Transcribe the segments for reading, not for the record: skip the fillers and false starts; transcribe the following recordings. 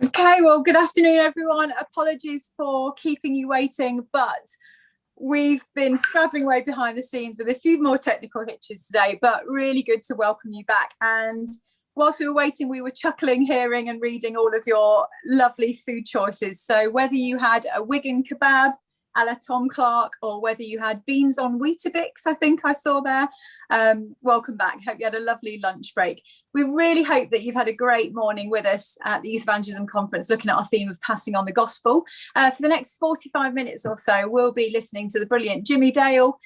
Okay, well, good afternoon, everyone. Apologies for keeping you waiting, but we've been scrabbling away behind the scenes with a few more technical hitches today, but really good to welcome you back. And whilst we were waiting, we were chuckling, hearing and reading all of your lovely food choices. So whether you had a Wigan kebab, a la Tom Clark, or whether you had beans on Weetabix, I think I saw there. Welcome back. Hope you had a lovely lunch break. We really hope that you've had a great morning with us at the Youth Evangelism Conference, looking at our theme of passing on the gospel. For the next 45 minutes or so, we'll be listening to the brilliant Jimmy Dale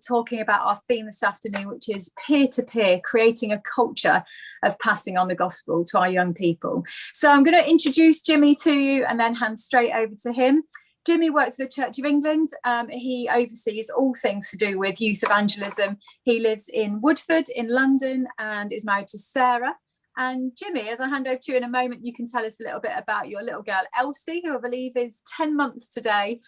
talking about our theme this afternoon, which is peer-to-peer, creating a culture of passing on the gospel to our young people. So I'm going to introduce Jimmy to you and then hand straight over to him. Jimmy works for the Church of England. He oversees all things to do with youth evangelism. He lives in Woodford in London and is married to Sarah. And Jimmy, as I hand over to you in a moment, you can tell us a little bit about your little girl, Elsie, who I believe is 10 months today.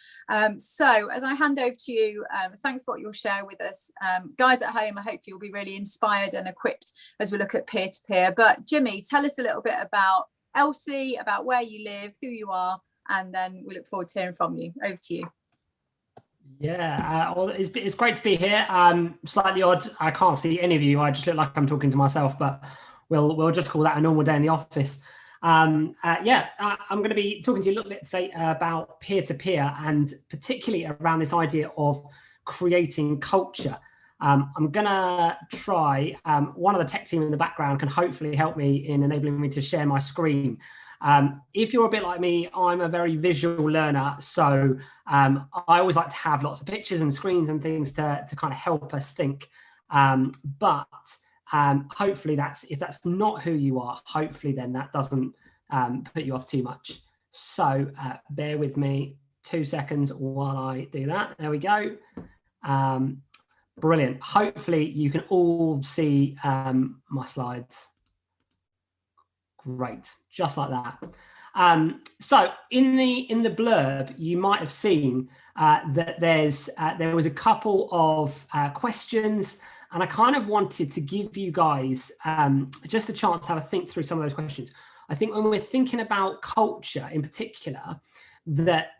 So as I hand over to you, thanks for what you'll share with us. Guys at home, I hope you'll be really inspired and equipped as we look at peer-to-peer. But Jimmy, tell us a little bit about Elsie, about where you live, who you are, and then we look forward to hearing from you. Over to you. Yeah, well, it's great to be here. Slightly odd. I can't see any of you. I just look like I'm talking to myself, but we'll just call that a normal day in the office. I'm going to be talking to you a little bit today about peer-to-peer and particularly around this idea of creating culture. I'm going to try, one of the tech team in the background can hopefully help me in enabling me to share my screen. If you're a bit like me, I'm a very visual learner, so I always like to have lots of pictures and screens and things to kind of help us think. But hopefully if that's not who you are, hopefully then that doesn't put you off too much. So bear with me 2 seconds while I do that. There we go. Brilliant. Hopefully you can all see my slides. Great, just like that. So in the blurb, you might have seen that there was a couple of questions, and I kind of wanted to give you guys just a chance to have a think through some of those questions. I think when we're thinking about culture in particular, that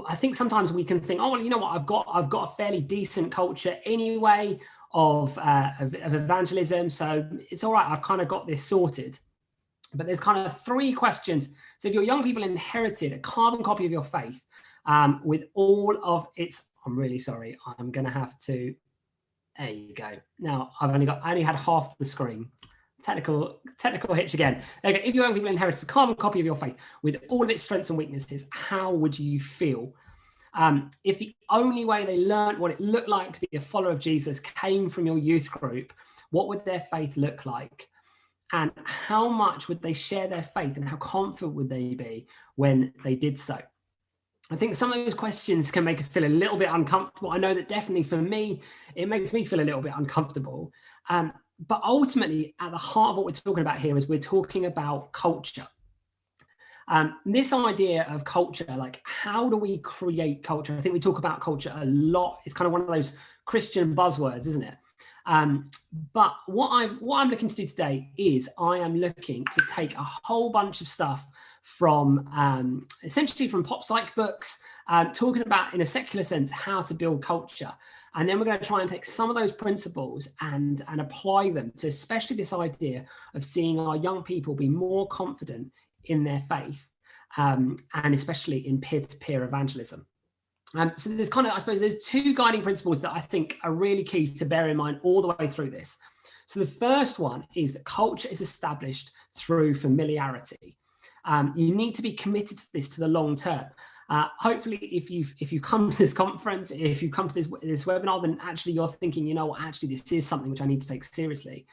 I think sometimes we can think, oh, well, you know what, I've got a fairly decent culture anyway of evangelism, so it's all right, I've kind of got this sorted. But there's kind of 3 questions. So if your young people inherited a carbon copy of your faith with all of its, I'm really sorry, I'm going to have to, there you go. Now I only had half the screen. Technical hitch again. Okay, if your young people inherited a carbon copy of your faith with all of its strengths and weaknesses, how would you feel? If the only way they learned what it looked like to be a follower of Jesus came from your youth group, what would their faith look like? And how much would they share their faith and how confident would they be when they did so? I think some of those questions can make us feel a little bit uncomfortable. I know that definitely for me, it makes me feel a little bit uncomfortable. But ultimately, at the heart of what we're talking about here is we're talking about culture. This idea of culture, like how do we create culture? I think we talk about culture a lot. It's kind of one of those Christian buzzwords, isn't it? But what I'm looking to do today is I am looking to take a whole bunch of stuff from essentially from pop psych books, talking about in a secular sense how to build culture. And then we're going to try and take some of those principles and apply them to especially this idea of seeing our young people be more confident in their faith, and especially in peer-to-peer evangelism. So there's kind of, I suppose, there's 2 guiding principles that I think are really key to bear in mind all the way through this. So the first one is that culture is established through familiarity. You need to be committed to this to the long term. Hopefully, if you come to this conference, if you come to this webinar, then actually you're thinking, you know what, actually this is something which I need to take seriously.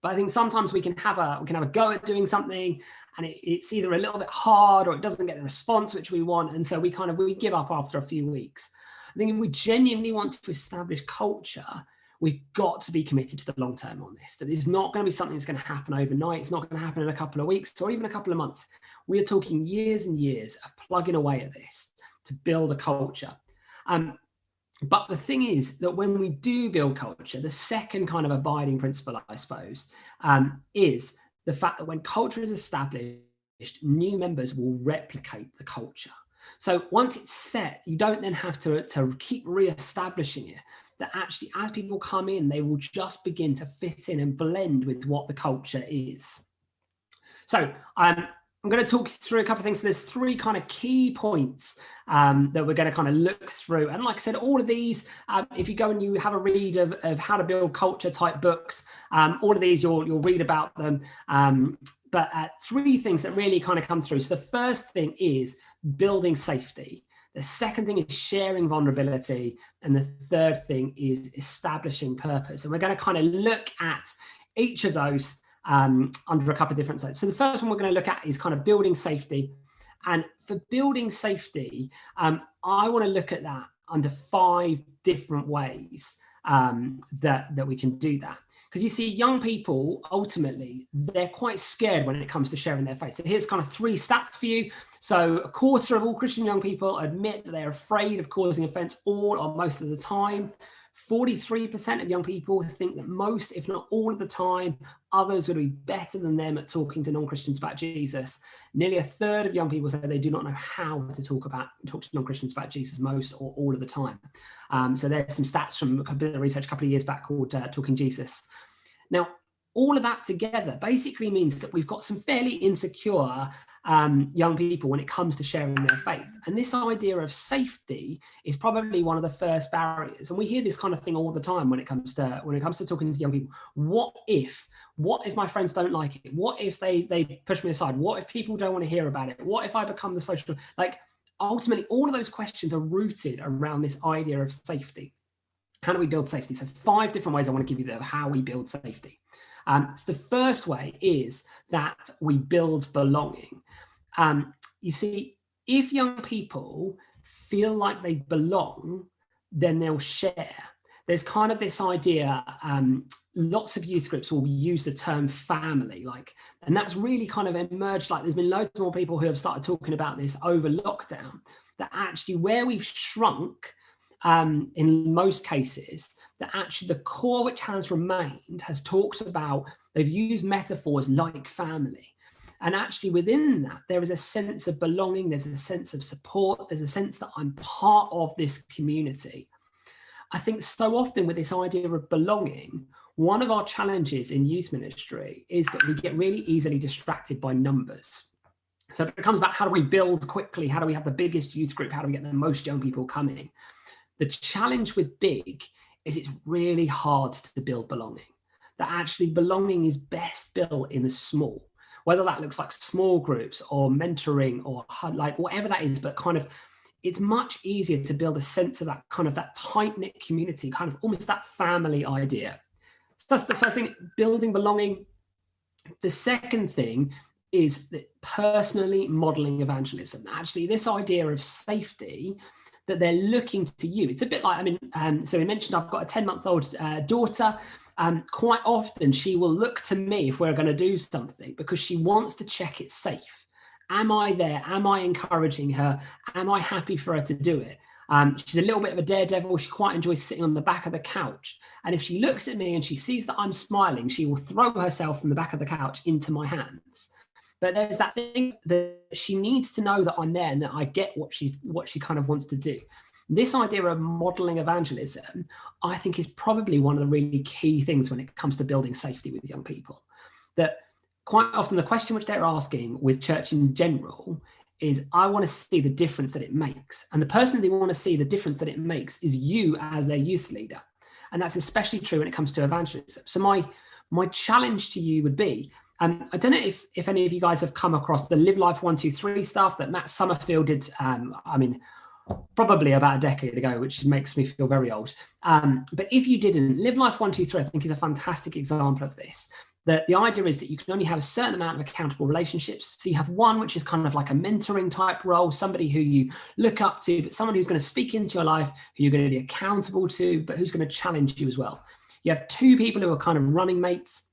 But I think sometimes we can have a go at doing something, and it's either a little bit hard or it doesn't get the response which we want, and so we give up after a few weeks. I think if we genuinely want to establish culture, we've got to be committed to the long term on this. That it's not going to be something that's going to happen overnight. It's not going to happen in a couple of weeks or even a couple of months. We are talking years and years of plugging away at this to build a culture. But the thing is that when we do build culture, the second kind of abiding principle, I suppose, is the fact that when culture is established, new members will replicate the culture. So once it's set, you don't then have to keep re-establishing it. That actually, as people come in, they will just begin to fit in and blend with what the culture is. So I'm going to talk you through a couple of things. So there's 3 kind of key points that we're going to kind of look through. And like I said, all of these, if you go and you have a read of how to build culture type books, all of these, you'll read about them. But 3 things that really kind of come through. So the first thing is building safety. The second thing is sharing vulnerability. And the third thing is establishing purpose. And we're going to kind of look at each of those under a couple of different sides. So the first one we're going to look at is kind of building safety. And for building safety, I want to look at that under 5 different ways that we can do that. Because you see, young people, ultimately, they're quite scared when it comes to sharing their faith. So here's kind of 3 stats for you. So a quarter of all Christian young people admit that they're afraid of causing offense all or most of the time. 43% of young people think that most, if not all of the time, others would be better than them at talking to non-Christians about Jesus. Nearly a third of young people say they do not know how to talk to non-Christians about Jesus most or all of the time. So there's some stats from a bit of research a couple of years back called Talking Jesus. Now, all of that together basically means that we've got some fairly insecure young people when it comes to sharing their faith. And this idea of safety is probably one of the first barriers. And we hear this kind of thing all the time when it comes to talking to young people. What if my friends don't like it? What if they push me aside? What if people don't want to hear about it? What if I become the social, ultimately all of those questions are rooted around this idea of safety. How do we build safety? So 5 different ways I want to give you of how we build safety. So the first way is that we build belonging. You see, if young people feel like they belong, then they'll share. There's kind of this idea, lots of youth groups will use the term family, and that's really kind of emerged. There's been loads more people who have started talking about this over lockdown, that actually where we've shrunk, in most cases, that actually the core which has remained has talked about, they've used metaphors like family. And actually within that, there is a sense of belonging, there's a sense of support, there's a sense that I'm part of this community. I think so often with this idea of belonging, one of our challenges in youth ministry is that we get really easily distracted by numbers. So it becomes about how do we build quickly? How do we have the biggest youth group? How do we get the most young people coming? The challenge with big is it's really hard to build belonging. That actually belonging is best built in the small, whether that looks like small groups or mentoring or whatever that is, but kind of it's much easier to build a sense of that kind of that tight-knit community, kind of almost that family idea. So that's the first thing, building belonging. The second thing is that personally modeling evangelism. Actually, this idea of safety, that they're looking to you. It's a bit like, so we mentioned I've got a 10-month-old daughter. Quite often she will look to me if we're going to do something because she wants to check it's safe. Am I there? Am I encouraging her? Am I happy for her to do it? She's a little bit of a daredevil. She quite enjoys sitting on the back of the couch. And if she looks at me and she sees that I'm smiling, she will throw herself from the back of the couch into my hands. But there's that thing that she needs to know that I'm there and that I get what she kind of wants to do. This idea of modeling evangelism, I think, is probably one of the really key things when it comes to building safety with young people. That quite often the question which they're asking with church in general is, I want to see the difference that it makes. And the person they want to see the difference that it makes is you as their youth leader. And that's especially true when it comes to evangelism. So my challenge to you would be, I don't know if any of you guys have come across the Live Life 123 stuff that Matt Summerfield did, probably about a decade ago, which makes me feel very old. But if you didn't, Live Life 123, I think, is a fantastic example of this. That the idea is that you can only have a certain amount of accountable relationships. So you have one which is kind of like a mentoring type role, somebody who you look up to, but someone who's going to speak into your life, who you're going to be accountable to, but who's going to challenge you as well. You have 2 people who are kind of running mates.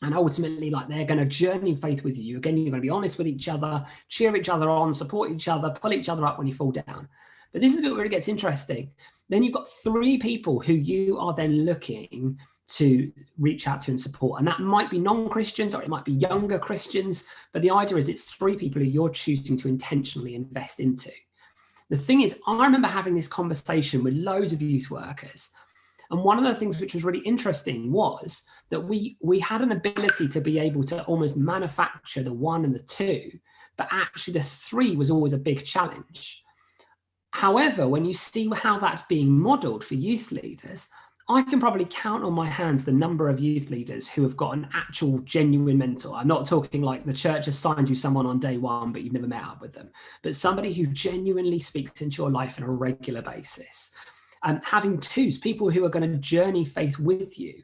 And ultimately, they're going to journey faith with you. Again, you're going to be honest with each other, cheer each other on, support each other, pull each other up when you fall down. But this is the bit where it gets interesting. Then you've got 3 people who you are then looking to reach out to and support. And that might be non-Christians or it might be younger Christians, but the idea is it's 3 people who you're choosing to intentionally invest into. The thing is, I remember having this conversation with loads of youth workers. And one of the things which was really interesting was that we had an ability to be able to almost manufacture the 1 and the 2, but actually the 3 was always a big challenge. However, when you see how that's being modeled for youth leaders, I can probably count on my hands the number of youth leaders who have got an actual genuine mentor. I'm not talking like the church has signed you someone on day 1, but you've never met up with them, but somebody who genuinely speaks into your life on a regular basis. Having 2s, people who are going to journey faith with you.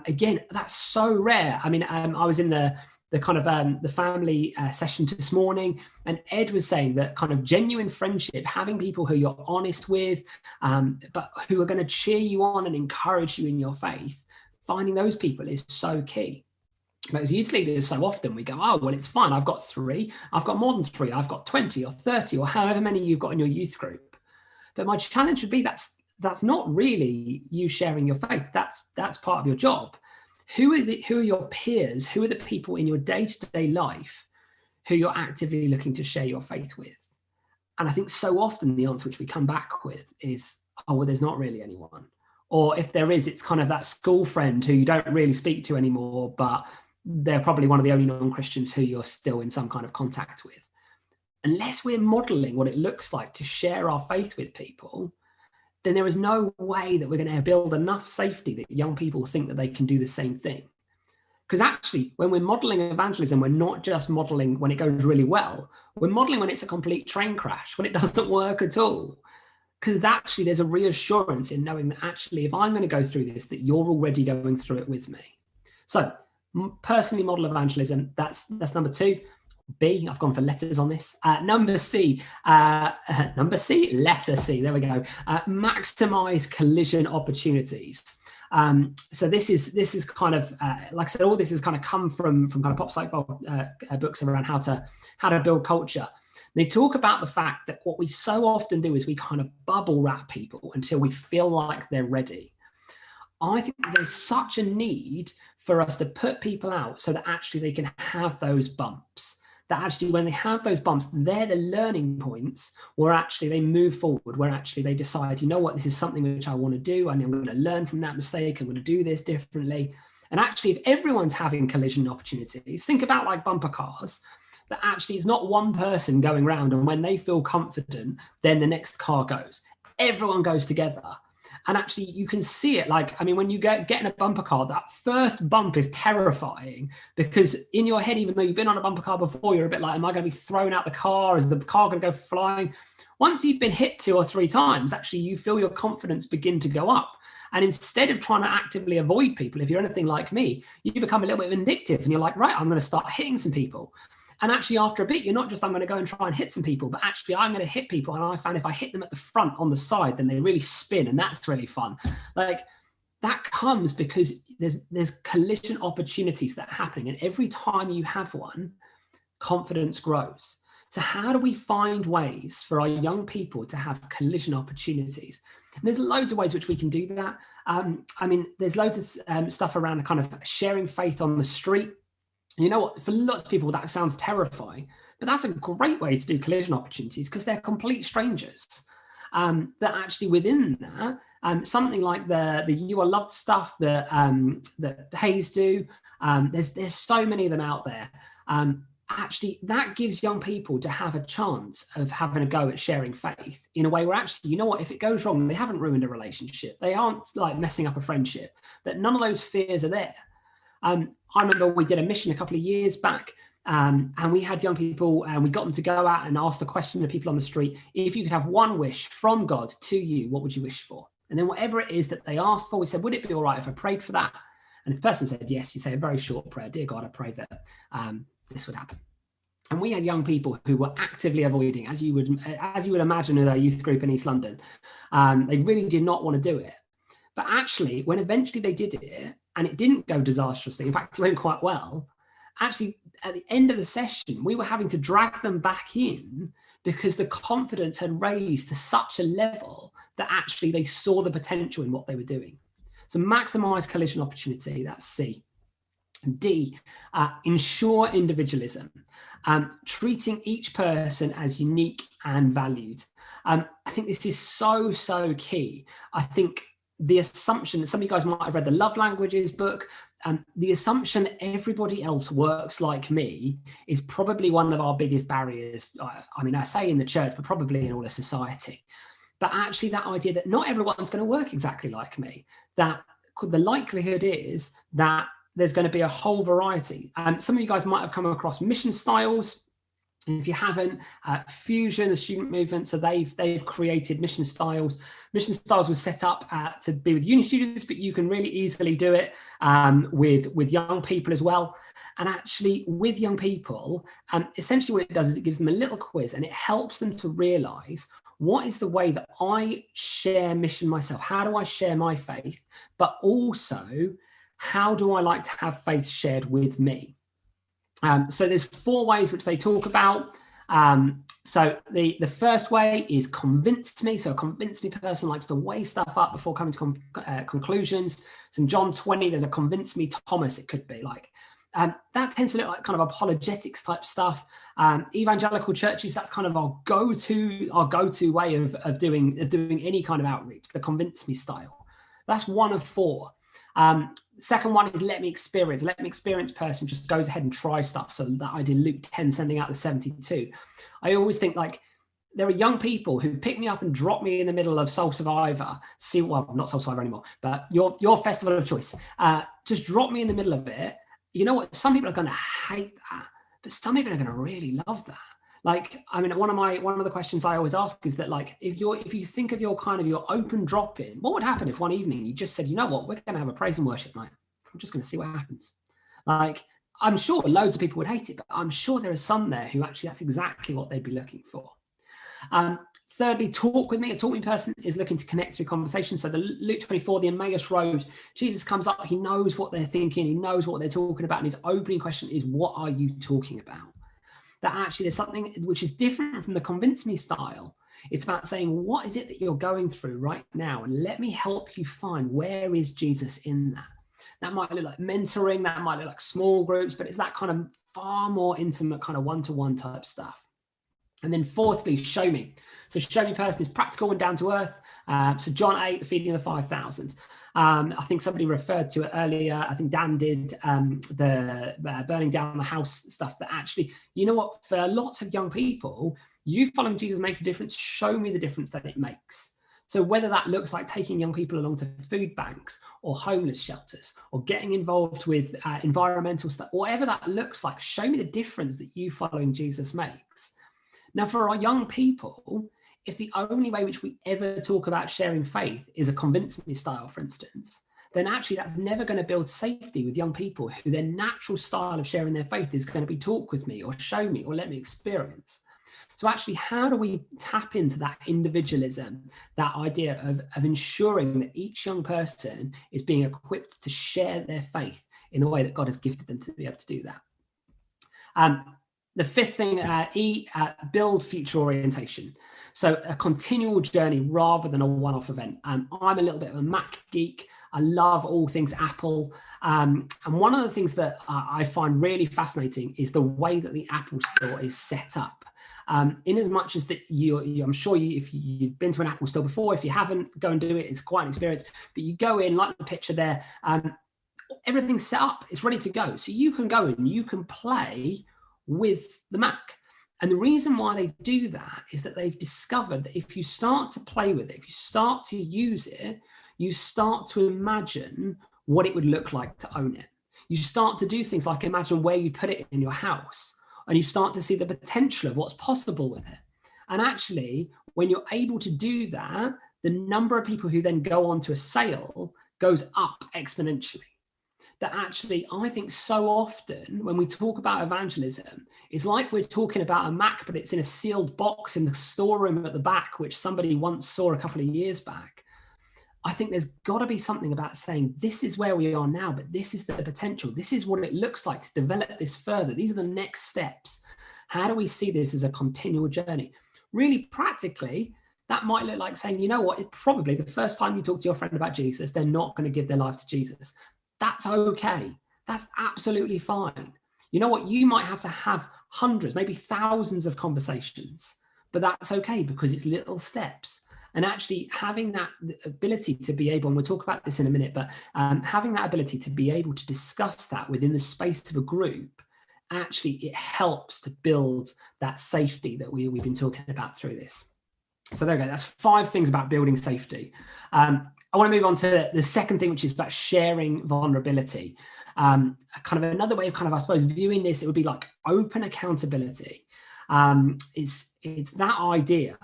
Again, that's so rare. I mean, I was in the kind of the family session this morning, and Ed was saying that kind of genuine friendship, having people who you're honest with, but who are going to cheer you on and encourage you in your faith, finding those people is so key. But as youth leaders, so often we go, oh, well, it's fine. I've got 3. I've got more than 3. I've got 20 or 30 or however many you've got in your youth group. But my challenge would be that's not really you sharing your faith. That's part of your job. Who are your peers? Who are the people in your day-to-day life who you're actively looking to share your faith with? And I think so often the answer which we come back with is, oh, well, there's not really anyone. Or if there is, it's kind of that school friend who you don't really speak to anymore, but they're probably one of the only non-Christians who you're still in some kind of contact with. Unless we're modeling what it looks like to share our faith with people, then there is no way that we're going to build enough safety that young people think that they can do the same thing. Because actually, when we're modeling evangelism, we're not just modeling when it goes really well. We're modeling when it's a complete train crash, when it doesn't work at all. Because actually, there's a reassurance in knowing that actually, if I'm going to go through this, that you're already going through it with me. So personally model evangelism, that's number 2. B, I've gone for letters on this. Number C, letter C, there we go. Maximize collision opportunities. So this is kind of, like I said, all this has kind of come from kind of pop psych books around how to build culture. They talk about the fact that what we so often do is we kind of bubble wrap people until we feel like they're ready. I think there's such a need for us to put people out so that actually they can have those bumps. That actually when they have those bumps, they're the learning points where actually they move forward, where actually they decide, you know what, this is something which I want to do, and I'm going to learn from that mistake, I'm going to do this differently. And actually, if everyone's having collision opportunities, think about like bumper cars, that actually it's not one person going around and when they feel confident, then the next car goes. Everyone goes together. And actually, you can see it. Like, I mean, when you get in a bumper car, that first bump is terrifying because in your head, even though you've been on a bumper car before, you're a bit like, am I going to be thrown out the car? Is the car going to go flying? Once you've been hit 2 or 3 times, actually, you feel your confidence begin to go up. And instead of trying to actively avoid people, if you're anything like me, you become a little bit vindictive and you're like, right, I'm going to start hitting some people. And actually, after a bit, you're not just, I'm going to go and try and hit some people, but actually, I'm going to hit people. And I found if I hit them at the front on the side, then they really spin. And that's really fun. Like, that comes because there's collision opportunities that are happening. And every time you have one, confidence grows. So how do we find ways for our young people to have collision opportunities? And there's loads of ways which we can do that. I mean, there's loads of stuff around kind of sharing faith on the street. You know what, for lots of people, that sounds terrifying, but that's a great way to do collision opportunities because they're complete strangers. That actually within that, something like the You Are Loved stuff that Hayes do, there's so many of them out there. Actually, that gives young people to have a chance of having a go at sharing faith in a way where actually, you know what, if it goes wrong, they haven't ruined a relationship. They aren't like messing up a friendship, that none of those fears are there. I remember we did a mission a couple of years back and we had young people and we got them to go out and ask the question to people on the street, if you could have one wish from God to you, what would you wish for? And then whatever it is that they asked for, we said, would it be all right if I prayed for that? And if the person said yes, you say a very short prayer. Dear God, I pray that this would happen. And we had young people who were actively avoiding, as you would imagine in our youth group in East London. They really did not want to do it. But actually, when eventually they did it, and it didn't go disastrously, in fact, it went quite well, actually, at the end of the session, we were having to drag them back in because the confidence had raised to such a level that actually they saw the potential in what they were doing. So maximize collision opportunity, that's C. D, ensure individualism, treating each person as unique and valued. I think this is so key. I think the assumption, some of you guys might have read the Love Languages book, the assumption that everybody else works like me is probably one of our biggest barriers. I mean, I say in the church, but probably in all of society. But actually that idea that not everyone's going to work exactly like me, that the likelihood is that there's going to be a whole variety. Some of you guys might have come across mission styles. If you haven't, Fusion, the student movement, so they've created mission styles. Mission styles was set up to be with uni students, but you can really easily do it with young people as well. And actually with young people, essentially what it does is it gives them a little quiz and it helps them to realize what is the way that I share mission myself? How do I share my faith? But also, how do I like to have faith shared with me? So there's 4 ways which they talk about. So the first way is convince me. So a convince me person likes to weigh stuff up before coming to conclusions. So in John 20, there's a convince me Thomas, it could be like. That tends to look like kind of apologetics type stuff. Evangelical churches, that's kind of our go-to way of doing any kind of outreach, the convince me style. That's 1 of 4. Second one is let me experience. Let me experience person just goes ahead and tries stuff. So that I did Luke 10, sending out the 72. I always think like there are young people who pick me up and drop me in the middle of Soul Survivor. Well, not Soul Survivor anymore, but your festival of choice. Just drop me in the middle of it. You know what? Some people are going to hate that, but some people are going to really love that. Like, I mean, one of the questions I always ask is that, like, if you think of your open drop-in, what would happen if one evening you just said, you know what, we're going to have a praise and worship night. I'm just going to see what happens. Like, I'm sure loads of people would hate it, but I'm sure there are some there who actually that's exactly what they'd be looking for. Thirdly, talk with me. A talk with me person is looking to connect through conversation. So the Luke 24, the Emmaus Road, Jesus comes up, he knows what they're thinking, he knows what they're talking about, and his opening question is, what are you talking about? That actually there's something which is different from the convince me style. It's about saying, what is it that you're going through right now? And let me help you find, where is Jesus in that? That might look like mentoring, that might look like small groups, but it's that kind of far more intimate kind of one-to-one type stuff. And then fourthly, show me. So show me person is practical and down to earth. So John 8, the feeding of the 5,000. I think somebody referred to it earlier. I think Dan did the burning down the house stuff. That actually, you know what, for lots of young people, you following Jesus makes a difference. Show me the difference that it makes. So whether that looks like taking young people along to food banks or homeless shelters or getting involved with environmental stuff, whatever that looks like, show me the difference that you following Jesus makes. Now, for our young people, if the only way which we ever talk about sharing faith is a convince me style, for instance, then actually that's never going to build safety with young people who their natural style of sharing their faith is going to be talk with me or show me or let me experience. So actually, how do we tap into that individualism, that idea of ensuring that each young person is being equipped to share their faith in the way that God has gifted them to be able to do that? The fifth thing, build future orientation. So a continual journey rather than a one-off event. I'm a little bit of a Mac geek. I love all things Apple. And one of the things that I find really fascinating is the way that the Apple Store is set up. In as much as that I'm sure if you've been to an Apple Store before, if you haven't, go and do it. It's quite an experience. But you go in, like the picture there, everything's set up. It's ready to go. So you can go and you can play with the Mac. And the reason why they do that is that they've discovered that if you start to play with it, if you start to use it, you start to imagine what it would look like to own it. You start to do things like imagine where you put it in your house, and you start to see the potential of what's possible with it. And actually, when you're able to do that, the number of people who then go on to a sale goes up exponentially. That actually, I think so often when we talk about evangelism, it's like we're talking about a Mac, but it's in a sealed box in the storeroom at the back, which somebody once saw a couple of years back. I think there's got to be something about saying, this is where we are now, but this is the potential. This is what it looks like to develop this further. These are the next steps. How do we see this as a continual journey? Really practically, That might look like saying, you know what, it's probably the first time you talk to your friend about Jesus, they're not going to give their life to Jesus. That's okay. That's absolutely fine. You know what, you might have to have hundreds, maybe thousands of conversations, but that's okay because it's little steps. And actually having that ability to be able, and we'll talk about this in a minute, but having that ability to be able to discuss that within the space of a group, actually it helps to build that safety that we've been talking about through this. So there we go. That's 5 things about building safety. I want to move on to the second thing, which is about sharing vulnerability. Kind of another way of kind of, I suppose, viewing this, it would be like open accountability. It's that idea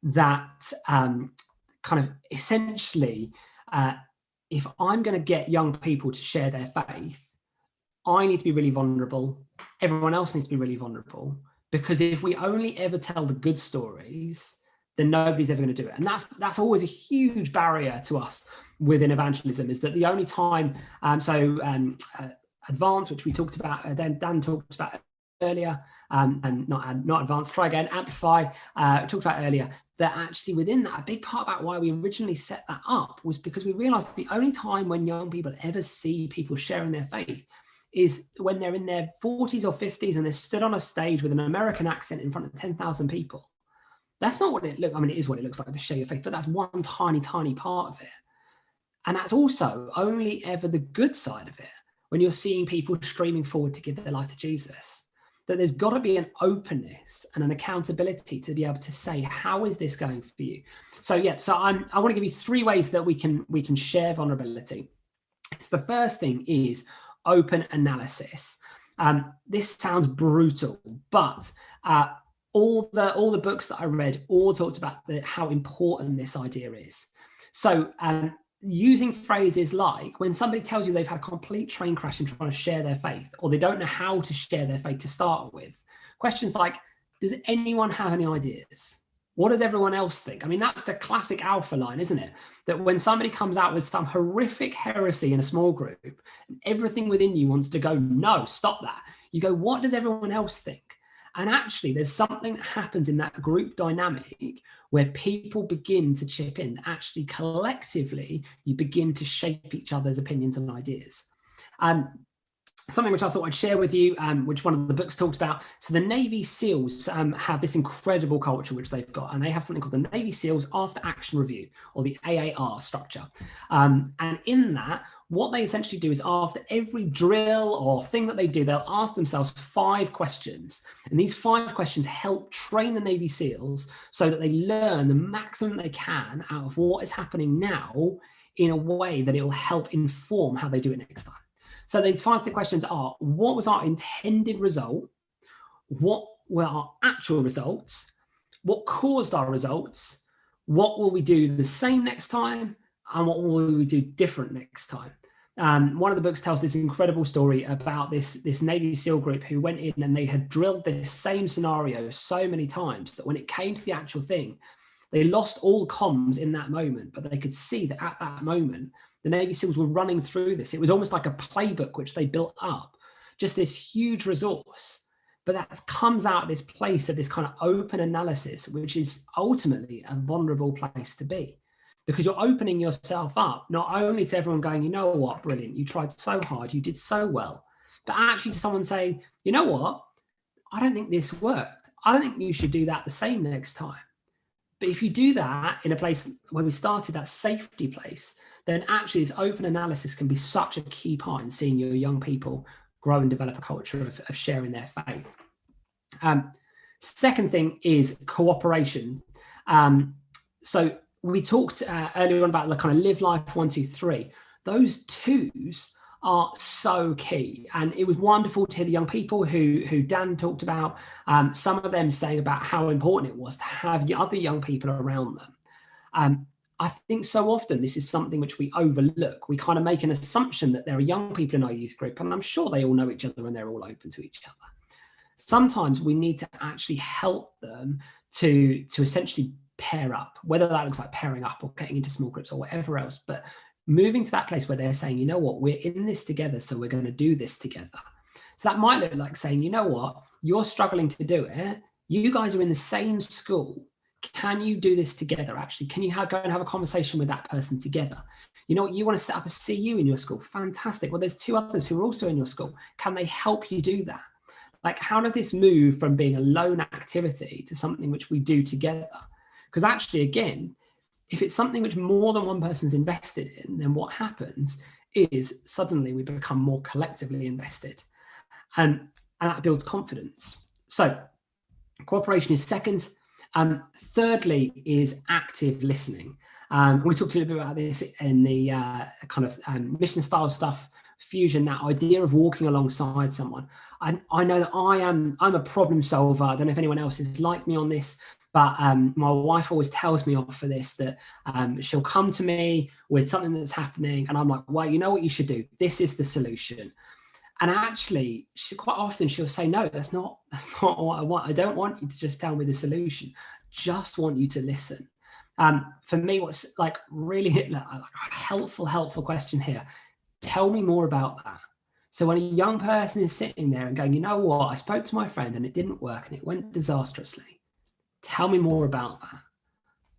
that kind of essentially, if I'm going to get young people to share their faith, I need to be really vulnerable. Everyone else needs to be really vulnerable, because if we only ever tell the good stories, then nobody's ever going to do it. And that's always a huge barrier to us within evangelism, is that the only time, advance, which we talked about, Dan talked about earlier, and not advance, try again, amplify, talked about earlier, that actually within that, a big part about why we originally set that up was because we realized the only time when young people ever see people sharing their faith is when they're in their 40s or 50s and they're stood on a stage with an American accent in front of 10,000 people. That's not what it looks, I mean, it is what it looks like to share your faith, but that's one tiny, tiny part of it. And that's also only ever the good side of it, when you're seeing people streaming forward to give their life to Jesus. That there's got to be an openness and an accountability to be able to say, how is this going for you? So yeah, so I want to give you 3 ways that we can share vulnerability. So the first thing is open analysis. This sounds brutal, but all the books that I read all talked about how important this idea is. So using phrases like, when somebody tells you they've had a complete train crash in trying to share their faith, or they don't know how to share their faith to start with, questions like, does anyone have any ideas? What does everyone else think? I mean, that's the classic alpha line, isn't it? That when somebody comes out with some horrific heresy in a small group, and everything within you wants to go, no, stop that. You go, what does everyone else think? And actually, there's something that happens in that group dynamic where people begin to chip in. Actually, collectively, you begin to shape each other's opinions and ideas. Something which I thought I'd share with you, which one of the books talked about. So the Navy SEALs have this incredible culture which they've got, and they have something called the Navy SEALs After Action Review, or the AAR structure. And in that, what they essentially do is after every drill or thing that they do, they'll ask themselves 5 questions. And these 5 questions help train the Navy SEALs so that they learn the maximum they can out of what is happening now in a way that it will help inform how they do it next time. So these 5 questions are: what was our intended result? What were our actual results? What caused our results? What will we do the same next time? And what will we do different next time? One of the books tells this incredible story about this Navy SEAL group who went in and they had drilled this same scenario so many times that when it came to the actual thing, they lost all comms in that moment, but they could see that at that moment, the Navy SEALs were running through this. It was almost like a playbook which they built up, just this huge resource. But that comes out of this place of this kind of open analysis, which is ultimately a vulnerable place to be, because you're opening yourself up, not only to everyone going, you know what, brilliant, you tried so hard, you did so well, but actually to someone saying, you know what, I don't think this worked. I don't think you should do that the same next time. But if you do that in a place where we started, that safety place, then actually this open analysis can be such a key part in seeing your young people grow and develop a culture of sharing their faith. Second thing is cooperation. So we talked earlier on about the kind of live life 1, 2, 3. Those 2s are so key. And it was wonderful to hear the young people who Dan talked about, some of them saying about how important it was to have other young people around them. I think so often this is something which we overlook. We kind of make an assumption that there are young people in our youth group, and I'm sure they all know each other and they're all open to each other. Sometimes we need to actually help them to essentially pair up, whether that looks like pairing up or getting into small groups or whatever else, but moving to that place where they're saying, you know what, we're in this together, so we're going to do this together. So that might look like saying, you know what, you're struggling to do it. You guys are in the same school. can you do this together? Actually, can you go and have a conversation with that person together? You know what, you want to set up a CU in your school? Fantastic. Well, there's 2 others who are also in your school. Can they help you do that? Like, how does this move from being a lone activity to something which we do together? Because actually, again, if it's something which more than one person's invested in, then what happens is suddenly we become more collectively invested. And that builds confidence. So cooperation is second. Thirdly is active listening. We talked a little bit about this in the kind of mission style stuff, fusion, that idea of walking alongside someone. I know that I'm a problem solver. I don't know if anyone else is like me on this, but my wife always tells me off for this, that she'll come to me with something that's happening and I'm like, well, you know what you should do? This is the solution. And actually, quite often she'll say, no, that's not what I want. I don't want you to just tell me the solution. Just want you to listen. For me, what's like really like a helpful question here, tell me more about that. So when a young person is sitting there and going, you know what, I spoke to my friend and it didn't work and it went disastrously. Tell me more about that.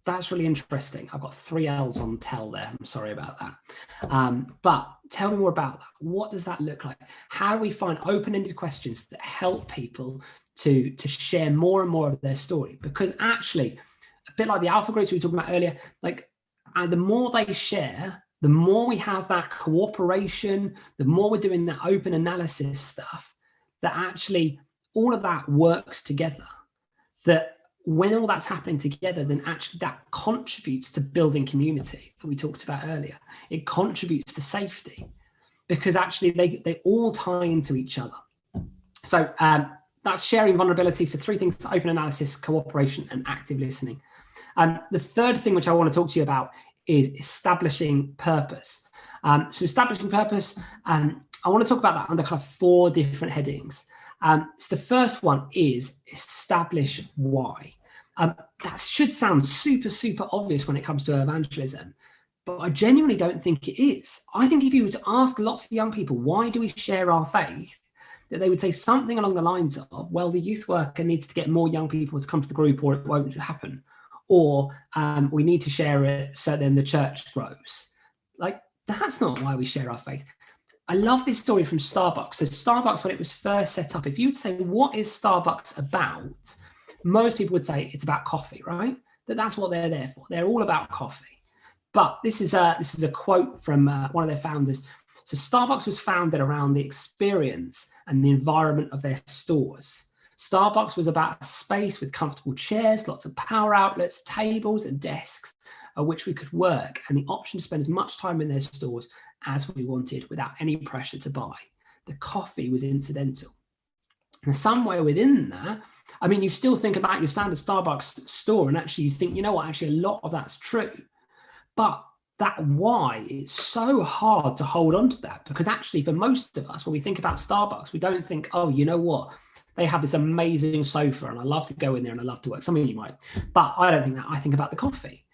That's really interesting. I've got 3 L's on tell there. I'm sorry about that. But tell me more about that. What does that look like? How do we find open-ended questions that help people to share more and more of their story? Because actually, a bit like the alpha groups we were talking about earlier, like the more they share, the more we have that cooperation, the more we're doing that open analysis stuff, that actually all of that works together. That when all that's happening together, then actually that contributes to building community that we talked about earlier. It contributes to safety because actually they all tie into each other. So that's sharing vulnerability. So 3 things: open analysis, cooperation, and active listening. The third thing which I want to talk to you about is establishing purpose. So establishing purpose, I want to talk about that under kind of 4 different headings. So the first one is establish why. That should sound super obvious when it comes to evangelism, but I genuinely don't think it is. I think if you were to ask lots of young people, why do we share our faith? That they would say something along the lines of, well, the youth worker needs to get more young people to come to the group or it won't happen. Or we need to share it so then the church grows. Like, that's not why we share our faith. I love this story from Starbucks. So Starbucks, when it was first set up, if you would say, what is Starbucks about? Most people would say it's about coffee, right? That's what they're there for. They're all about coffee. But this is a quote from one of their founders. So Starbucks was founded around the experience and the environment of their stores. Starbucks was about a space with comfortable chairs, lots of power outlets, tables and desks at which we could work, and the option to spend as much time in their stores as we wanted without any pressure to buy. The coffee was incidental. And somewhere within that, I mean, you still think about your standard Starbucks store and actually you think, you know what, actually a lot of that's true. But that why, it's so hard to hold on to that, because actually for most of us, when we think about Starbucks, we don't think, oh, you know what, they have this amazing sofa and I love to go in there and I love to work. Some of you might, but I don't think that. I think about the coffee.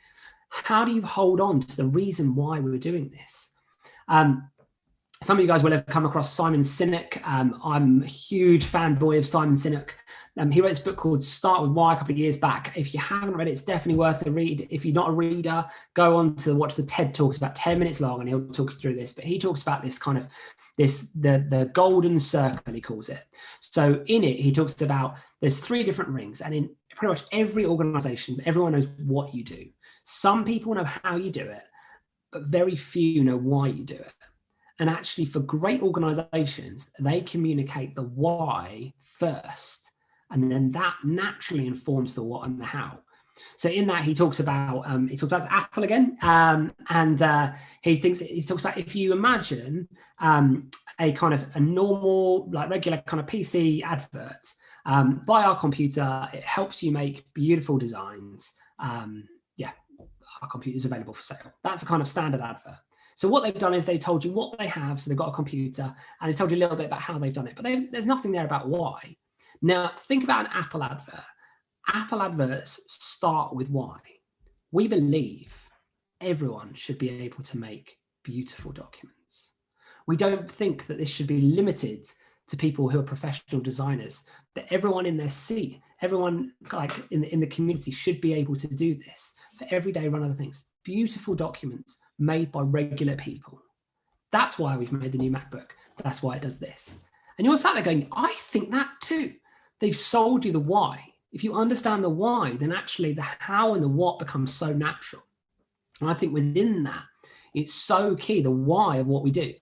How do you hold on to the reason why we were doing this? Some of you guys will have come across Simon Sinek. I'm a huge fanboy of Simon Sinek. He wrote this book called Start With Why a couple of years back. If you haven't read it, it's definitely worth a read. If you're not a reader, go on to watch the TED Talks, about 10 minutes long, and he'll talk you through this. But he talks about this kind of the golden circle, he calls it. So in it, he talks about there's 3 different rings, and in pretty much every organization, everyone knows what you do. Some people know how you do it, but very few know why you do it. And actually, for great organizations, they communicate the why first, and then that naturally informs the what and the how. So in that, he talks about Apple again, and he talks about, if you imagine a kind of a normal, like regular kind of PC advert, buy our computer, it helps you make beautiful designs. Our computer is available for sale. That's a kind of standard advert. So what they've done is they've told you what they have. So they've got a computer and they've told you a little bit about how they've done it, but there's nothing there about why. Now, think about an Apple advert. Apple adverts start with why. We believe everyone should be able to make beautiful documents. We don't think that this should be limited to people who are professional designers, that everyone in their seat, everyone like in the community should be able to do this for everyday run other things. Beautiful documents made by regular people. That's why we've made the new MacBook. That's why it does this. And you're sat there going, I think that too. They've sold you the why. If you understand the why, then actually the how and the what becomes so natural. And I think within that, it's so key, the why of what we do.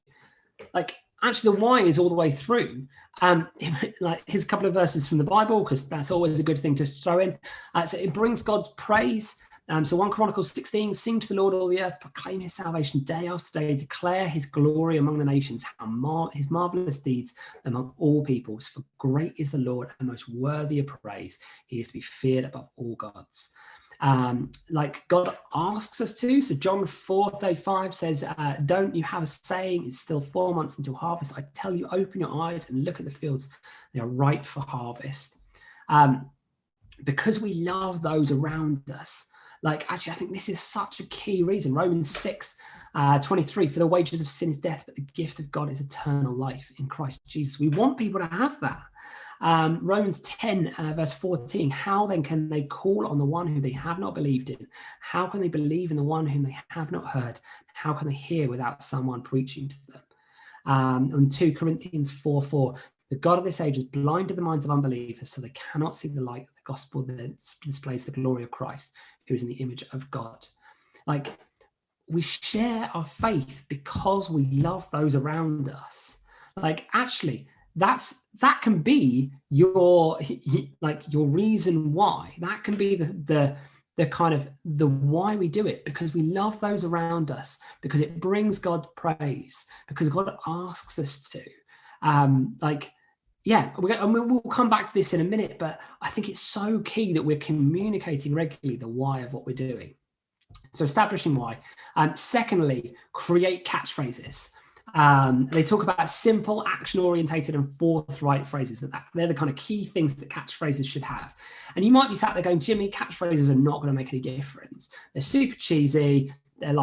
Like, actually, the why is all the way through. Like, here's a couple of verses from the Bible, because that's always a good thing to throw in. So it brings God's praise. So 1 Chronicles 16, sing to the Lord all the earth, proclaim his salvation day after day, declare his glory among the nations, his marvelous deeds among all peoples. For great is the Lord and most worthy of praise. He is to be feared above all gods. Like God asks us to. So John 4:35 says, don't you have a saying, it's still 4 months until harvest. I tell you, open your eyes and look at the fields. They are ripe for harvest. Because we love those around us. Like, actually, I think this is such a key reason. Romans 6:23, for the wages of sin is death, but the gift of God is eternal life in Christ Jesus. We want people to have that. Romans 10, verse 14, how then can they call on the one who they have not believed in? How can they believe in the one whom they have not heard? How can they hear without someone preaching to them? And 2 Corinthians 4:4, the God of this age has blinded the minds of unbelievers so they cannot see the light of the gospel that displays the glory of Christ, who is in the image of God. Like, we share our faith because we love those around us. Like, actually, that can be your reason why. That can be the kind of the why we do it, because we love those around us, because it brings God praise, because God asks us to. We'll come back to this in a minute, but I think it's so key that we're communicating regularly the why of what we're doing. So establishing why. Secondly, create catchphrases. They talk about simple, action-orientated and forthright phrases. They're the kind of key things that catchphrases should have. And you might be sat there going, Jimmy, catchphrases are not going to make any difference. They're super cheesy. They're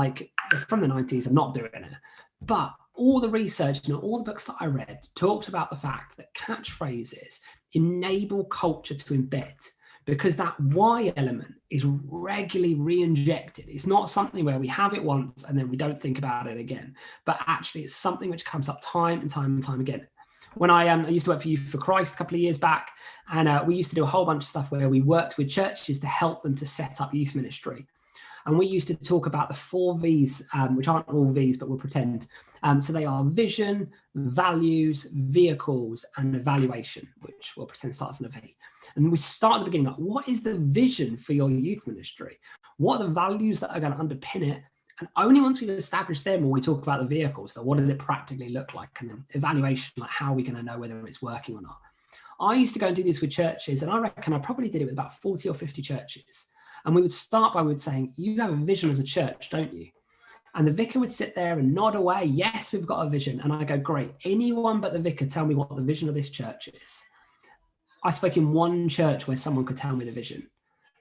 from the 90s. I'm not doing it. But all the research and all the books that I read talked about the fact that catchphrases enable culture to embed, because that why element is regularly re-injected. It's not something where we have it once and then we don't think about it again, but actually it's something which comes up time and time and time again. When I used to work for Youth for Christ a couple of years back, and we used to do a whole bunch of stuff where we worked with churches to help them to set up youth ministry. And we used to talk about the 4 V's, which aren't all V's, but we'll pretend. So they are vision, values, vehicles, and evaluation, which we'll pretend starts in a V. And we start at the beginning, like, what is the vision for your youth ministry? What are the values that are going to underpin it? And only once we've established them will we talk about the vehicles. So what does it practically look like? And then evaluation, like how are we going to know whether it's working or not? I used to go and do this with churches, and I reckon I probably did it with about 40 or 50 churches. And we would start by saying, you have a vision as a church, don't you? And the vicar would sit there and nod away. Yes, we've got a vision. And I go, great. Anyone but the vicar tell me what the vision of this church is. I spoke in one church where someone could tell me the vision.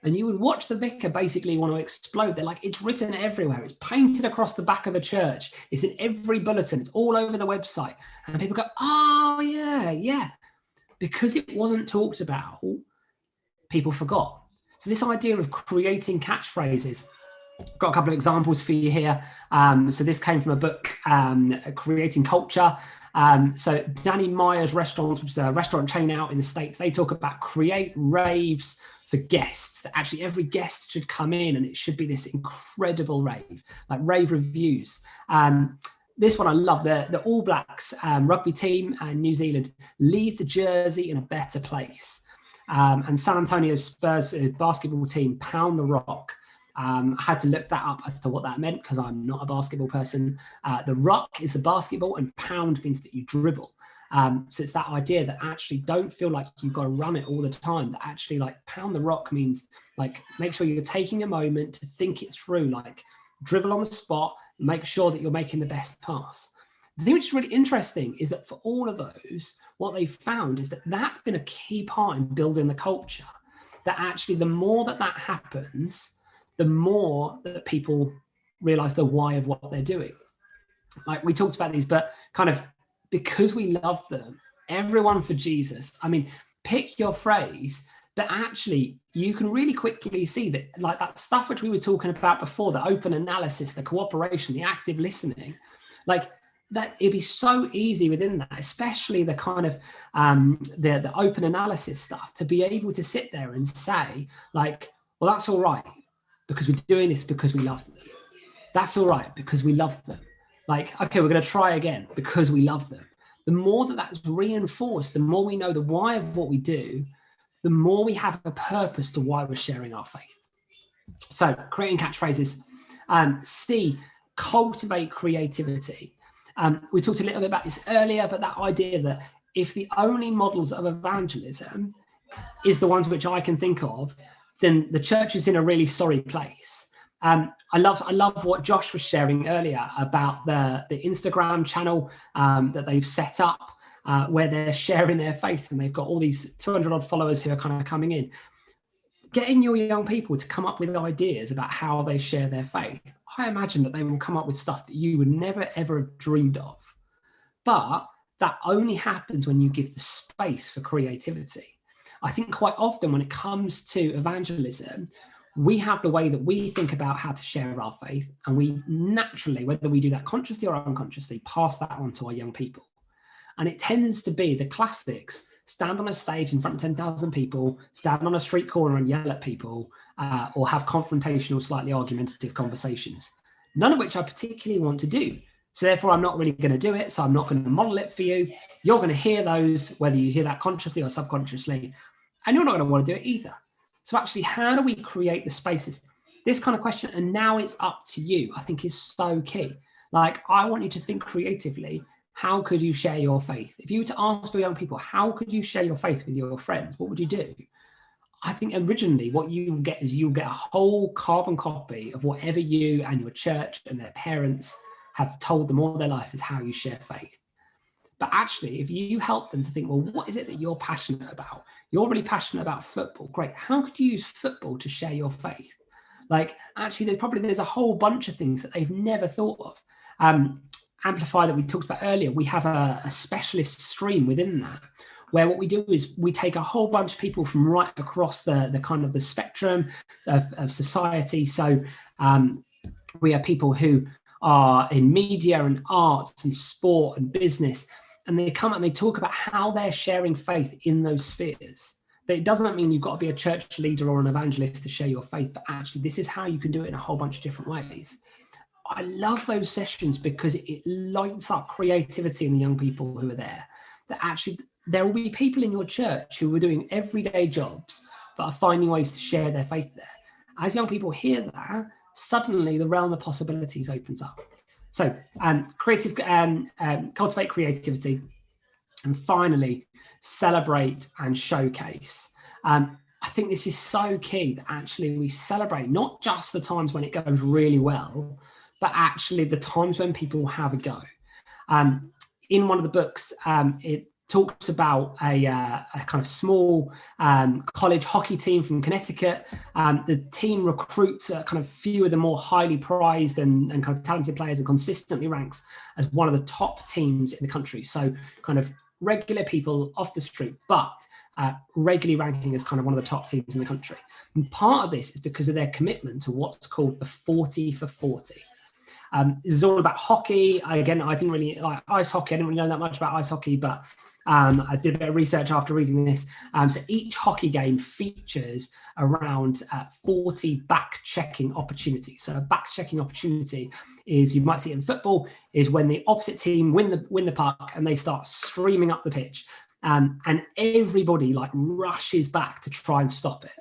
And you would watch the vicar basically want to explode. They're like, it's written everywhere. It's painted across the back of the church. It's in every bulletin. It's all over the website. And people go, oh, yeah. Because it wasn't talked about, people forgot. So this idea of creating catchphrases, I've got a couple of examples for you here. So this came from a book, Creating Culture. So Danny Meyer's Restaurants, which is a restaurant chain out in the States, they talk about create raves for guests, that actually every guest should come in and it should be this incredible rave, like rave reviews. This one I love, the All Blacks rugby team in New Zealand leave the jersey in a better place. And San Antonio Spurs basketball team pound the rock. I had to look that up as to what that meant, because I'm not a basketball person. The rock is the basketball and pound means that you dribble. So it's that idea that actually don't feel like you've got to run it all the time, that actually like pound the rock means like make sure you're taking a moment to think it through, like dribble on the spot, make sure that you're making the best pass. The thing which is really interesting is that for all of those, what they've found is that that's been a key part in building the culture, that actually the more that happens, the more that people realize the why of what they're doing. Like we talked about these, but kind of because we love them, everyone for Jesus. I mean, pick your phrase, but actually you can really quickly see that, like that stuff which we were talking about before, the open analysis, the cooperation, the active listening, like that, it'd be so easy within that, especially the kind of the open analysis stuff, to be able to sit there and say like, well, that's all right because we're doing this because we love them. That's all right because we love them. Like, okay, we're going to try again because we love them. The more that that's reinforced, the more we know the why of what we do, the more we have a purpose to why we're sharing our faith. So creating catchphrases. C, cultivate creativity. We talked a little bit about this earlier, but that idea that if the only models of evangelism is the ones which I can think of, then the church is in a really sorry place. I love what Josh was sharing earlier about the Instagram channel that they've set up, where they're sharing their faith, and they've got all these 200 odd followers who are kind of coming in. Getting your young people to come up with ideas about how they share their faith, I imagine that they will come up with stuff that you would never, ever have dreamed of. But that only happens when you give the space for creativity. I think quite often when it comes to evangelism, we have the way that we think about how to share our faith, and we naturally, whether we do that consciously or unconsciously, pass that on to our young people. And it tends to be the classics: stand on a stage in front of 10,000 people, stand on a street corner and yell at people, or have confrontational, slightly argumentative conversations, none of which I particularly want to do. So therefore, I'm not really going to do it. So I'm not going to model it for you. You're going to hear those, whether you hear that consciously or subconsciously, and you're not going to want to do it either. So actually, how do we create the spaces? This kind of question, and now it's up to you, I think is so key. Like, I want you to think creatively. How could you share your faith? If you were to ask your young people, how could you share your faith with your friends? What would you do? I think originally what you will get is you'll get a whole carbon copy of whatever you and your church and their parents have told them all their life is how you share faith. But actually, if you help them to think, well, what is it that you're passionate about? You're really passionate about football. Great. How could you use football to share your faith? Like, actually, there's a whole bunch of things that they've never thought of. Amplify, that we talked about earlier, we have a specialist stream within that, where what we do is we take a whole bunch of people from right across the kind of the spectrum of society. So we have people who are in media and arts and sport and business, and they come and they talk about how they're sharing faith in those spheres. That it doesn't mean you've got to be a church leader or an evangelist to share your faith, but actually this is how you can do it in a whole bunch of different ways. I love those sessions because it lights up creativity in the young people who are there. That actually there will be people in your church who are doing everyday jobs but are finding ways to share their faith there. As young people hear that, suddenly the realm of possibilities opens up. So cultivate creativity, and finally, celebrate and showcase. I think this is so key that actually we celebrate not just the times when it goes really well, but actually the times when people have a go. In one of the books, it talks about a kind of small college hockey team from Connecticut. The team recruits kind of few of the more highly prized and kind of talented players, and consistently ranks as one of the top teams in the country. So kind of regular people off the street, but regularly ranking as kind of one of the top teams in the country. And part of this is because of their commitment to what's called the 40 for 40. This is all about hockey. Again, I didn't really like ice hockey. I didn't really know that much about ice hockey, but I did a bit of research after reading this. So each hockey game features around 40 back-checking opportunities. So a back-checking opportunity is, you might see it in football, is when the opposite team win the puck and they start streaming up the pitch, and everybody like rushes back to try and stop it.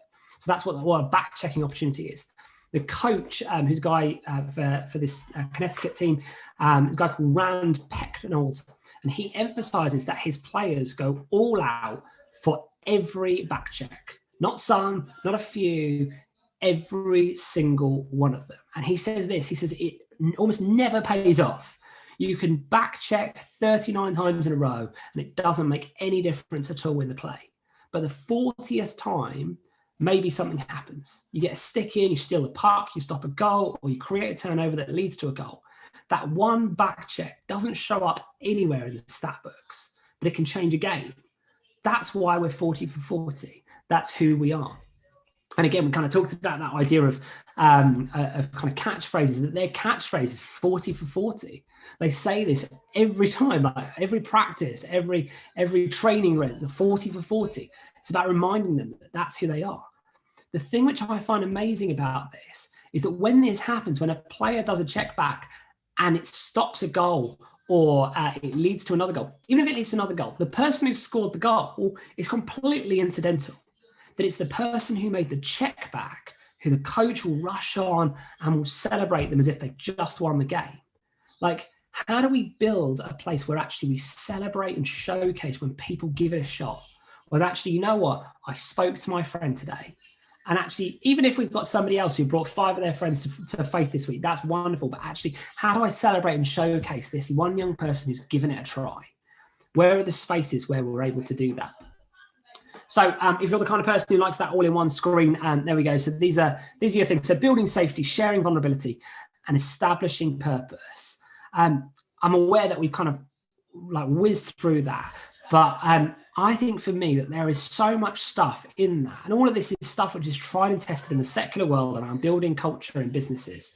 So that's what a back-checking opportunity is. The coach, who's a guy for this Connecticut team, is a guy called Rand Pecknold, and he emphasizes that his players go all out for every back check. Not some, not a few, every single one of them. And he says this, he says it almost never pays off. You can back check 39 times in a row and it doesn't make any difference at all in the play. But the 40th time, maybe something happens. You get a stick in, you steal a puck, you stop a goal, or you create a turnover that leads to a goal. That one back check doesn't show up anywhere in the stat books, but it can change a game. That's why we're 40 for 40. That's who we are. And again, we kind of talked about that idea of kind of catchphrases, that they're catchphrases, 40 for 40. They say this every time, like every practice, every training run, the 40 for 40. It's about reminding them that that's who they are. The thing which I find amazing about this is that when this happens, when a player does a check back and it stops a goal or it leads to another goal, even if it leads to another goal, the person who scored the goal is completely incidental. That it's the person who made the check back who the coach will rush on and will celebrate them as if they've just won the game. Like, how do we build a place where actually we celebrate and showcase when people give it a shot? Where actually, you know what, I spoke to my friend today. And actually, even if we've got somebody else who brought 5 of their friends to faith this week, that's wonderful. But actually, how do I celebrate and showcase this one young person who's given it a try? Where are the spaces where we're able to do that? So if you're the kind of person who likes that all-in-one screen, there we go. So these are your things. So building safety, sharing vulnerability, and establishing purpose. I'm aware that we've kind of like whizzed through that, but I think for me that there is so much stuff in that. And all of this is stuff which is tried and tested in the secular world around building culture and businesses.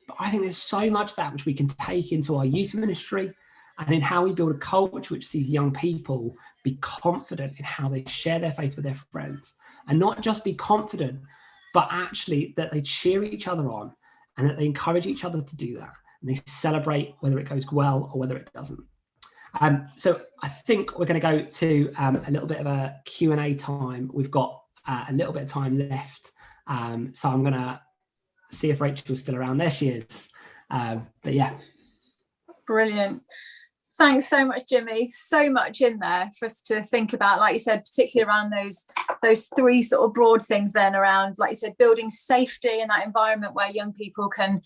But I think there's so much that which we can take into our youth ministry and in how we build a culture which sees young people be confident in how they share their faith with their friends, and not just be confident, but actually that they cheer each other on and that they encourage each other to do that. And they celebrate whether it goes well or whether it doesn't. So I think we're going to go to a little bit of a Q&A time. We've got a little bit of time left. So I'm going to see if Rachel's still around. There she is. But yeah. Brilliant. Thanks so much, Jimmy. So much in there for us to think about, like you said, particularly around those 3 sort of broad things then around, like you said, building safety in that environment where young people can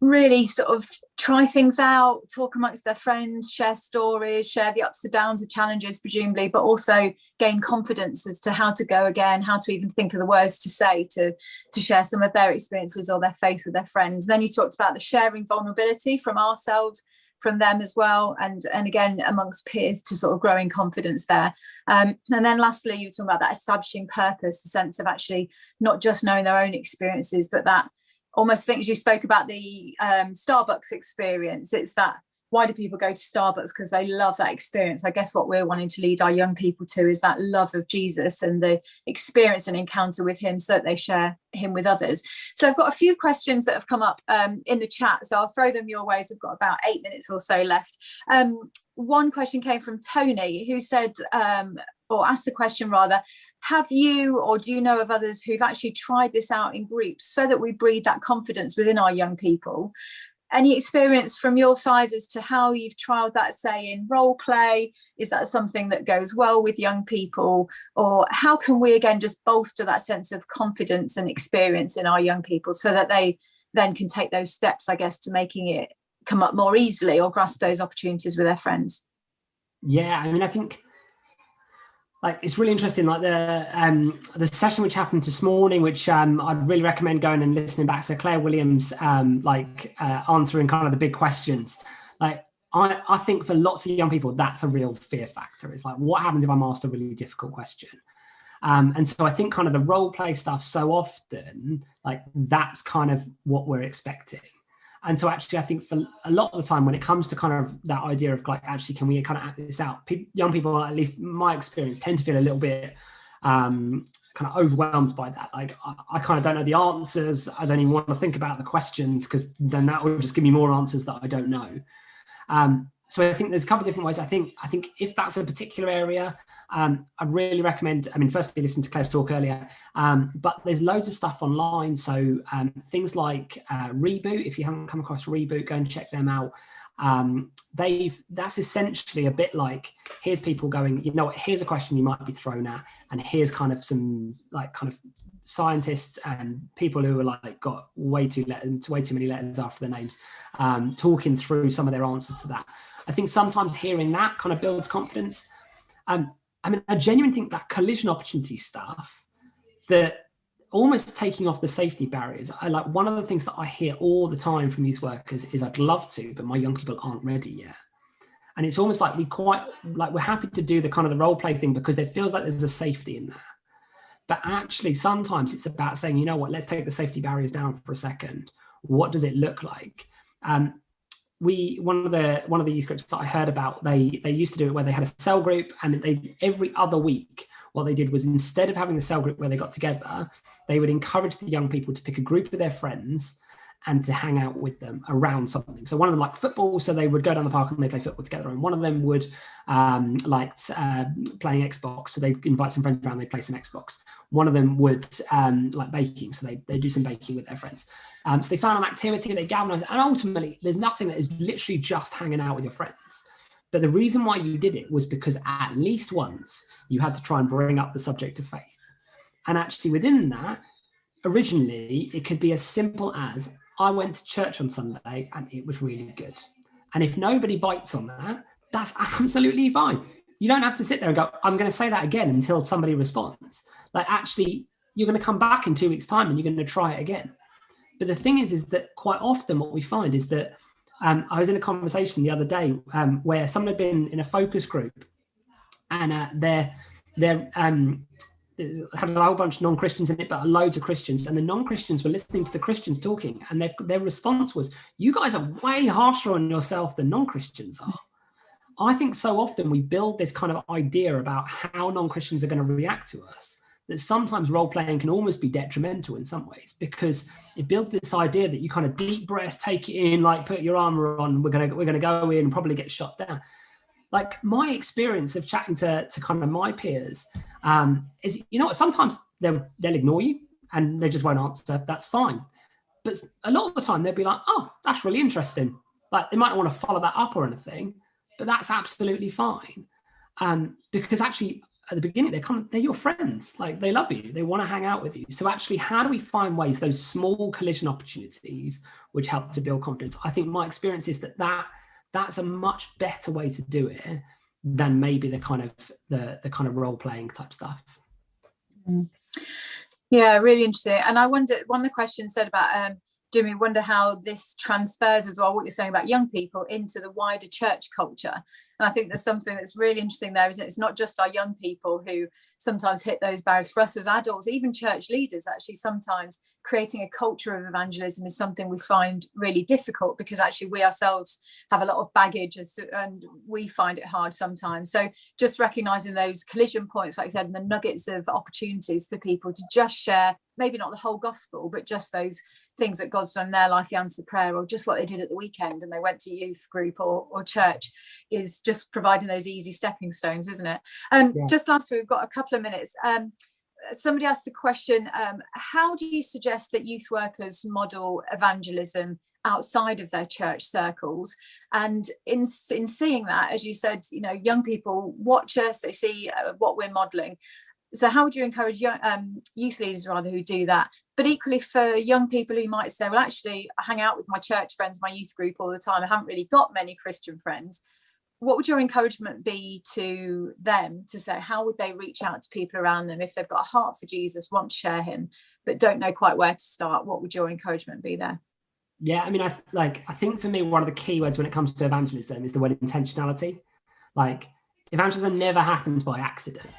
really sort of try things out, talk amongst their friends, share stories, share the ups and downs, the challenges, presumably, but also gain confidence as to how to go again, how to even think of the words to say, to share some of their experiences or their faith with their friends. Then you talked about the sharing vulnerability from ourselves, from them as well, and again amongst peers, to sort of growing confidence there. And then lastly, you were talking about that establishing purpose, the sense of actually not just knowing their own experiences, but that almost things you spoke about the Starbucks experience. It's that, why do people go to Starbucks? Because they love that experience. I guess what we're wanting to lead our young people to is that love of Jesus and the experience and encounter with him, so that they share him with others. So I've got a few questions that have come up in the chat, so I'll throw them your way. So we've got about 8 minutes or so left. One question came from Tony, who said, or asked the question rather, have you or do you know of others who've actually tried this out in groups so that we breed that confidence within our young people? Any experience from your side as to how you've trialed that, say, in role play? Is that something that goes well with young people? Or how can we, again, just bolster that sense of confidence and experience in our young people so that they then can take those steps, I guess, to making it come up more easily or grasp those opportunities with their friends? Yeah, I mean, I think like it's really interesting, like the session which happened this morning, which I'd really recommend going and listening back. So Claire Williams, answering kind of the big questions. Like I think for lots of young people, that's a real fear factor. It's like, what happens if I'm asked a really difficult question? And so I think kind of the role play stuff so often, like that's kind of what we're expecting. And so actually, I think for a lot of the time when it comes to kind of that idea of like, actually, can we kind of act this out? Young people, at least my experience, tend to feel a little bit kind of overwhelmed by that. Like, I kind of don't know the answers. I don't even want to think about the questions because then that would just give me more answers that I don't know. So I think there's a couple of different ways. I think if that's a particular area, I'd really recommend, I mean, firstly, listen to Claire's talk earlier, but there's loads of stuff online. So things like Reboot, if you haven't come across Reboot, go and check them out. That's essentially a bit like, here's people going, you know what, here's a question you might be thrown at, and here's kind of some like kind of scientists and people who are like got way too many letters after their names, talking through some of their answers to that. I think sometimes hearing that kind of builds confidence. I mean, I genuinely think that collision opportunity stuff, that almost taking off the safety barriers. I like, one of the things that I hear all the time from youth workers is, I'd love to, but my young people aren't ready yet. And it's almost like we're happy to do the kind of the role play thing because it feels like there's a safety in that. But actually, sometimes it's about saying, you know what, let's take the safety barriers down for a second. What does it look like? One of the youth groups that I heard about, they used to do it where they had a cell group, and every other week, what they did was, instead of having the cell group where they got together, they would encourage the young people to pick a group of their friends and to hang out with them around something. So one of them liked football, so they would go down the park and they play football together. And one of them would liked playing Xbox, so they invite some friends around, they play some Xbox. One of them would like baking, so they do some baking with their friends. So they found an activity, they galvanized, and ultimately there's nothing that is literally just hanging out with your friends. But the reason why you did it was because at least once you had to try and bring up the subject of faith. And actually within that, originally it could be as simple as, I went to church on Sunday and it was really good. And if nobody bites on that, that's absolutely fine. You don't have to sit there and go, I'm going to say that again until somebody responds. Like, actually, you're going to come back in 2 weeks' time and you're going to try it again. But the thing is that quite often what we find is that I was in a conversation the other day where someone had been in a focus group, and they're had a whole bunch of non-Christians in it, but loads of Christians, and the non-Christians were listening to the Christians talking, and their response was, you guys are way harsher on yourself than non-Christians are. I think so often we build this kind of idea about how non-Christians are going to react to us, that sometimes role-playing can almost be detrimental in some ways, because it builds this idea that you kind of deep breath, take it in, like put your armor on, we're gonna go in and probably get shot down. Like, my experience of chatting to kind of my peers is, you know what, sometimes they'll ignore you and they just won't answer. That's fine. But a lot of the time they'll be like, oh, that's really interesting. Like, they might not want to follow that up or anything, but that's absolutely fine. Because actually at the beginning, they're your friends. Like, they love you. They want to hang out with you. So actually, how do we find ways, those small collision opportunities, which help to build confidence? I think my experience is that's a much better way to do it than maybe the kind of role playing type stuff. Yeah, really interesting. And I wonder, one of the questions said about Jimmy, wonder how this transfers as well, what you're saying about young people, into the wider church culture. And I think there's something that's really interesting there, isn't it? It's not just our young people who sometimes hit those barriers. For us as adults, even church leaders, actually sometimes creating a culture of evangelism is something we find really difficult, because actually we ourselves have a lot of baggage and we find it hard sometimes. So just recognizing those collision points, like I said, and the nuggets of opportunities for people to just share, maybe not the whole gospel, but just those things that God's done in their life, the answered prayer, or just what they did at the weekend and they went to youth group or church, is just providing those easy stepping stones, isn't it? Just lastly, we've got a couple of minutes. Somebody asked the question, how do you suggest that youth workers model evangelism outside of their church circles? And in seeing that, as you said, you know, young people watch us, they see what we're modeling. So how would you encourage youth leaders rather who do that? But equally for young people who might say, well, actually, I hang out with my church friends, my youth group all the time. I haven't really got many Christian friends. What would your encouragement be to them to say, how would they reach out to people around them if they've got a heart for Jesus, want to share him, but don't know quite where to start? What would your encouragement be there? Yeah, I mean, I think for me, one of the key words when it comes to evangelism is the word intentionality. Like, evangelism never happens by accident.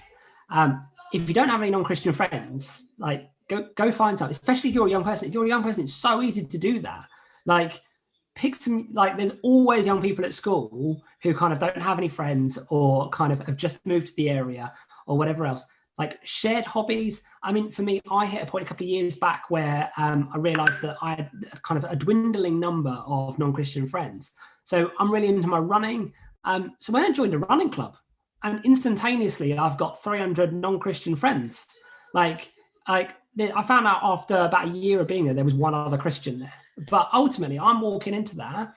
If you don't have any non-Christian friends, like, go find some, especially if you're a young person. If you're a young person, it's so easy to do that. Like, pick some, like, there's always young people at school who kind of don't have any friends or kind of have just moved to the area or whatever else. Like, shared hobbies. I mean, for me, I hit a point a couple of years back where I realized that I had kind of a dwindling number of non-Christian friends. So I'm really into my running. So I joined a running club, and instantaneously I've got 300 non-Christian friends. Like I found out after about a year of being there was one other Christian there. But ultimately, I'm walking into that,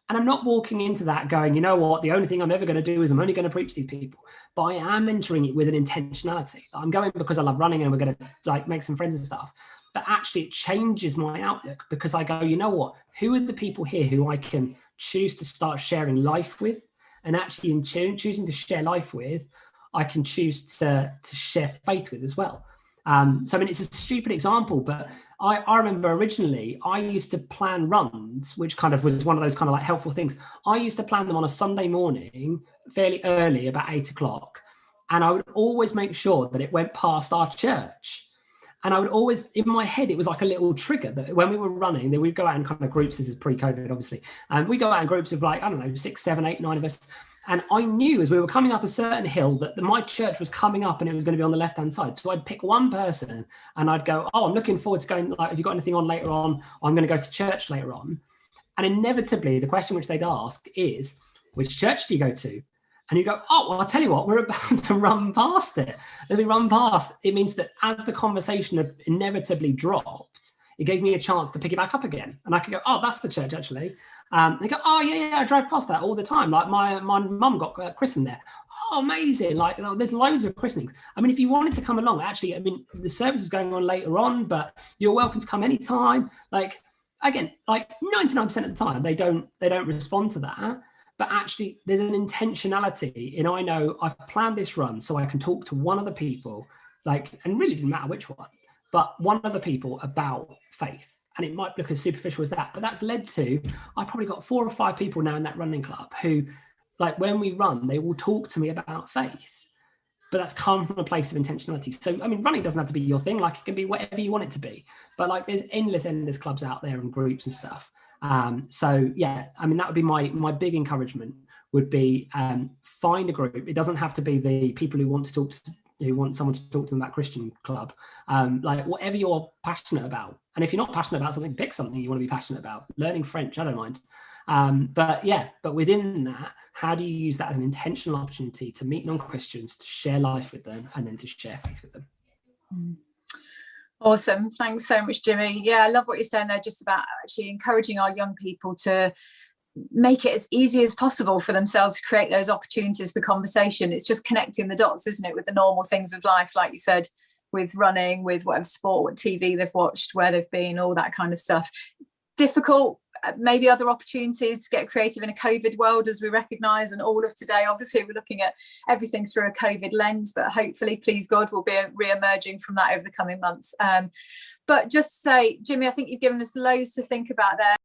and I'm not walking into that going, you know what, the only thing I'm ever going to do is I'm only going to preach to these people. But I am entering it with an intentionality. I'm going because I love running and we're going to like make some friends and stuff. But actually, it changes my outlook, because I go, you know what, who are the people here who I can choose to start sharing life with? And actually, in choosing to share life with, I can choose to share faith with as well. So I mean, it's a stupid example, but I remember originally I used to plan runs, which kind of was one of those kind of like helpful things. I used to plan them on a Sunday morning, fairly early, about 8 o'clock. And I would always make sure that it went past our church. And I would always, in my head, it was like a little trigger that when we were running, then we'd go out in kind of groups. This is pre-COVID, obviously. And we go out in groups of like, I don't know, 6, 7, 8, 9 of us. And I knew as we were coming up a certain hill that my church was coming up and it was going to be on the left-hand side. So I'd pick one person and I'd go, oh, I'm looking forward to going, like, have you got anything on later on? I'm going to go to church later on. And inevitably, the question which they'd ask is, which church do you go to? And you go, oh, well, I'll tell you what, we're about to run past it. As we run past, it means that as the conversation inevitably dropped, it gave me a chance to pick it back up again. And I could go, oh, that's the church, actually. They go, oh, yeah, I drive past that all the time. Like my mum got christened there. Oh, amazing. Like, there's loads of christenings. I mean, if you wanted to come along, actually, I mean, the service is going on later on, but you're welcome to come anytime. Like, again, like 99% of the time, they don't respond to that. But actually, there's an intentionality in, I know I've planned this run so I can talk to one of the people, like, and really didn't matter which one, but one of the people about faith. And it might look as superficial as that, but that's led to, I probably got 4 or 5 people now in that running club who, like, when we run, they will talk to me about faith. But that's come from a place of intentionality. So, I mean, running doesn't have to be your thing. Like, it can be whatever you want it to be. But like, there's endless clubs out there and groups and stuff. So yeah, I mean, that would be my big encouragement would be find a group. It doesn't have to be the people who want someone to talk to them about Christian club, like whatever you're passionate about. And if you're not passionate about something, pick something you want to be passionate about. Learning French, I don't mind. But within that, how do you use that as an intentional opportunity to meet non-Christians, to share life with them, and then to share faith with them? Awesome. Thanks so much, Jimmy. Yeah, I love what you're saying there, just about actually encouraging our young people to make it as easy as possible for themselves to create those opportunities for conversation. It's just connecting the dots, isn't it, with the normal things of life, like you said, with running, with whatever sport, what TV they've watched, where they've been, all that kind of stuff. Difficult, maybe other opportunities to get creative in a COVID world, as we recognise, and all of today, obviously, we're looking at everything through a COVID lens, but hopefully, please God, we'll be re-emerging from that over the coming months. But just to say, Jimmy, I think you've given us loads to think about there.